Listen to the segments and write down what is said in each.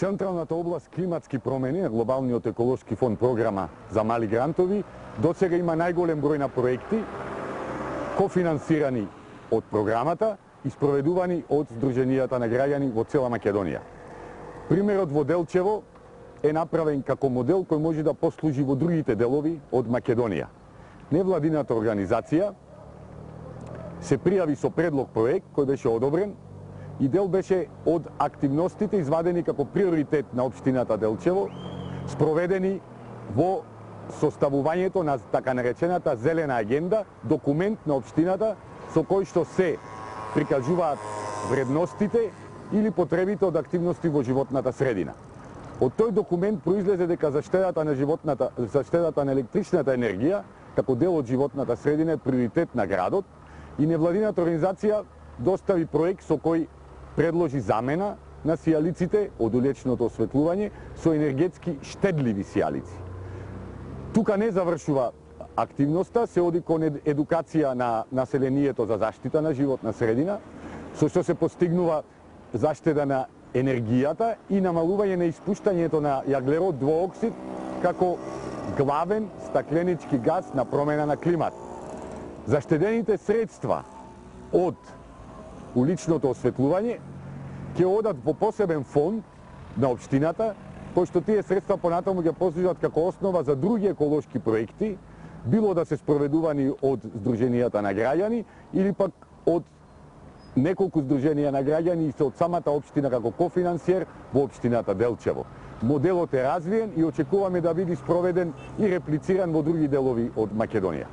Централната област климатски промени на Глобалниот еколошки фонд програма за мали грантови досега има најголем број на проекти кофинансирани од програмата и спроведувани од Сдруженијата на граѓани во цела Македонија. Примерот во Делчево е направен како модел кој може да послужи во другите делови од Македонија. Невладината организација се пријави со предлог проект кој беше одобрен и дел беше од активностите извадени како приоритет на општината Делчево, спроведени во составувањето на така наречената зелена агенда, документ на општината со кој што се прикажуваат вредностите или потребите од активности во животната средина. Од тој документ произлезе дека заштедата на електричната енергија како дел од животната средина е приоритет на градот и невладината организација достави проект со кој предложи замена на сијалиците од уличното осветлување со енергетски штедливи сијалици. Тука не завршува активноста, се оди кон едукација на населението за заштита на животна средина, со што се постигнува заштеда на енергијата и намалување на испуштањето на јаглерод двооксид како главен стакленички газ на промена на климат. Заштедените средства од уличното осветлување ќе одат во посебен фонд на општината, кој што тие средства понатаму ќе послужат како основа за други еколошки проекти, било да се спроведувани од Сдруженијата на граѓани или пак од неколку Сдруженија на граѓани и се од самата општина како кофинансиер во општината Делчево. Моделот е развиен и очекуваме да биде спроведен и реплициран во други делови од Македонија.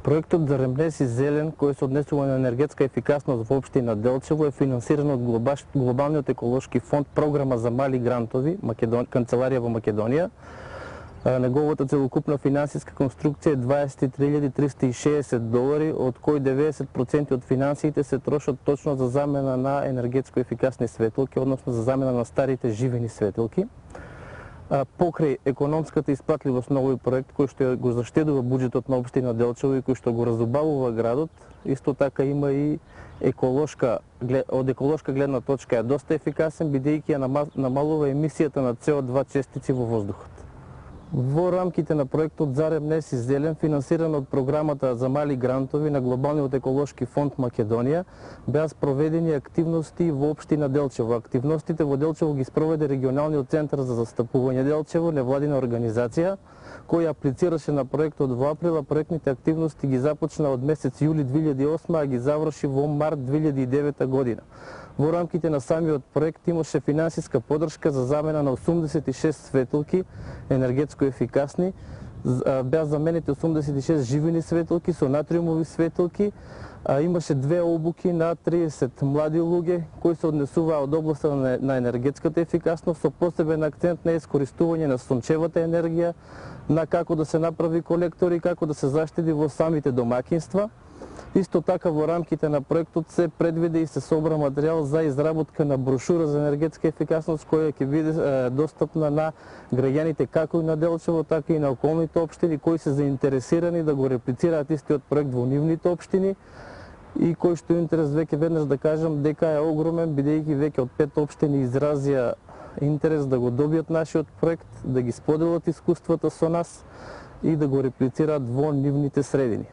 Проектот за Ремнес и Зелен, кој се однесува на енергетска ефикасност во општина Делчево, е финансиран од Глобалниот еколошки фонд програма за мали грантови, канцеларија во Македонија. Неговата целокупна финансиска конструкција е $23,360, од кои 90% од финансиите се трошат точно за замена на енергетско ефикасни светилки, односно за замена на старите живени светилки. Покрај економската исплатливост на овој проект, кој што го заштедува буџетот на општина Делчево и кој што го разубавува градот, исто така има и од еколошка гледна точка е доста ефикасен, бидејќи ја намалува емисијата на CO2 честици во воздухот. Во рамките на проектот Зарем Нес и Зелен, финансиран од програмата за мали грантови на Глобалниот еколошки фонд Македонија, беа спроведени активности во општина Делчево. Активностите во Делчево ги спроведе регионалниот центар за застапување Делчево, невладина организација, која аплицираше на проектот во април, а проектните активности ги започна од месец јули 2008, а ги заврши во март 2009 година. Во рамките на самиот проект имаше финансиска подршка за замена на 86 светилки, енергетско ефикасни. Беа заменети 86 живини светилки со натриумови светилки. Имаше 2 обуки на 30 млади луѓе кои се однесуваа од областа на енергетската ефикасност со посебен акцент на искористување на сончевата енергија, на како да се направи колектори, како да се заштеди во самите домакинства. Исто така во рамките на проектот се предвиде и се собра материјал за изработка на брошура за енергетска ефикасност која ќе биде достапна на граѓаните како и на Делчево, така и на околните општини кои се заинтересирани да го реплицираат истиот проект во нивните општини и кој што интерес веќе веднаш да кажам дека е огромен, бидејќи веќе од 5 општини изразија интерес да го добијат нашиот проект, да ги споделат искуствата со нас и да го реплицираат во нивните средини.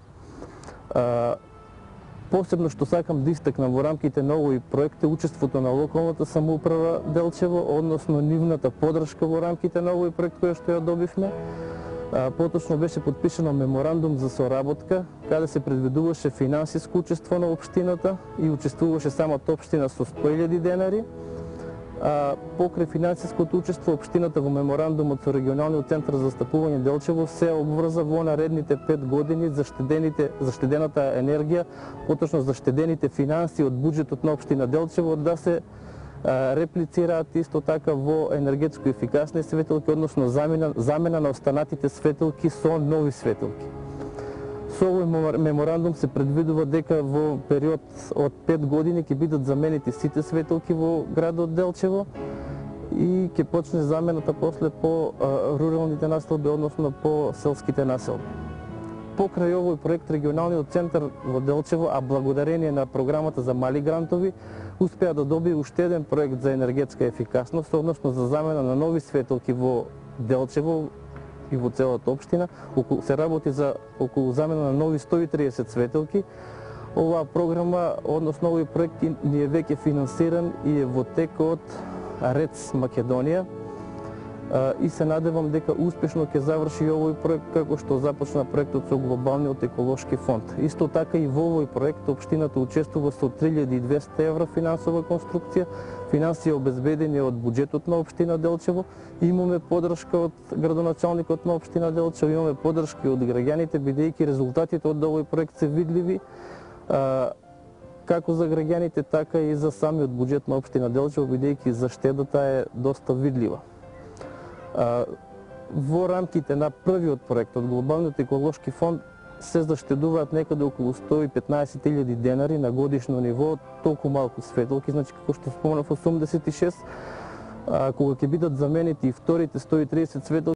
Посебно што сакам да истакнам во рамките на овој проект е учеството на локалната самоуправа Делчево, односно нивната подршка во рамките на овој проект која што ја добивме. Поточно беше подпишано меморандум за соработка, каде се предвидуваше финансиско учество на општината и учествуваше самата општина со 100.000 денари. Покрај финансиското учество, општината во меморандумот со регионалниот центар за застапување Делчево се обврза во наредните 5 години заштедената енергија, поточно заштедените финанси од буџетот на општина Делчево да се реплицираат исто така во енергетско ефикасни светилки, односно замена на останатите светилки со нови светилки. Со овој меморандум се предвидува дека во период од 5 години ќе бидат заменети сите светилки во градот Делчево и ќе почне замената после по руралните населби, односно по селските населби. Покрај овој проект регионалниот центар во Делчево, а благодарение на програмата за мали грантови, успеа да добие уште еден проект за енергетска ефикасност, односно за замена на нови светилки во Делчево и во целата општина. Се работи за околу замена на нови 130 светилки. Оваа програма, односно овој проект ни е веќе финансиран и е во тек од РЕЦ Македонија и се надевам дека успешно ќе заврши овој проект како што започна проектот со Глобалниот еколошки фонд. Исто така и во овој проект општината учествува со 3200 евра финансова конструкција, финансии обезбедени од буџетот на општина Делчево. Имаме подршка од градоначалникот на општина Делчево, имаме подршка и од граѓаните, бидејќи резултатите од овој проект се видливи како за граѓаните, така и за самиот буџет на општина Делчево, бидејќи заштедата е доста видлива. Во рамките на првиот проект од Глобалниот еколошки фонд се заштедуваат некаде околу 115.000 денари на годишно ниво, толку малку светилки, значи како што споменав 86, кога ќе бидат заменети и вторите 130 светилки,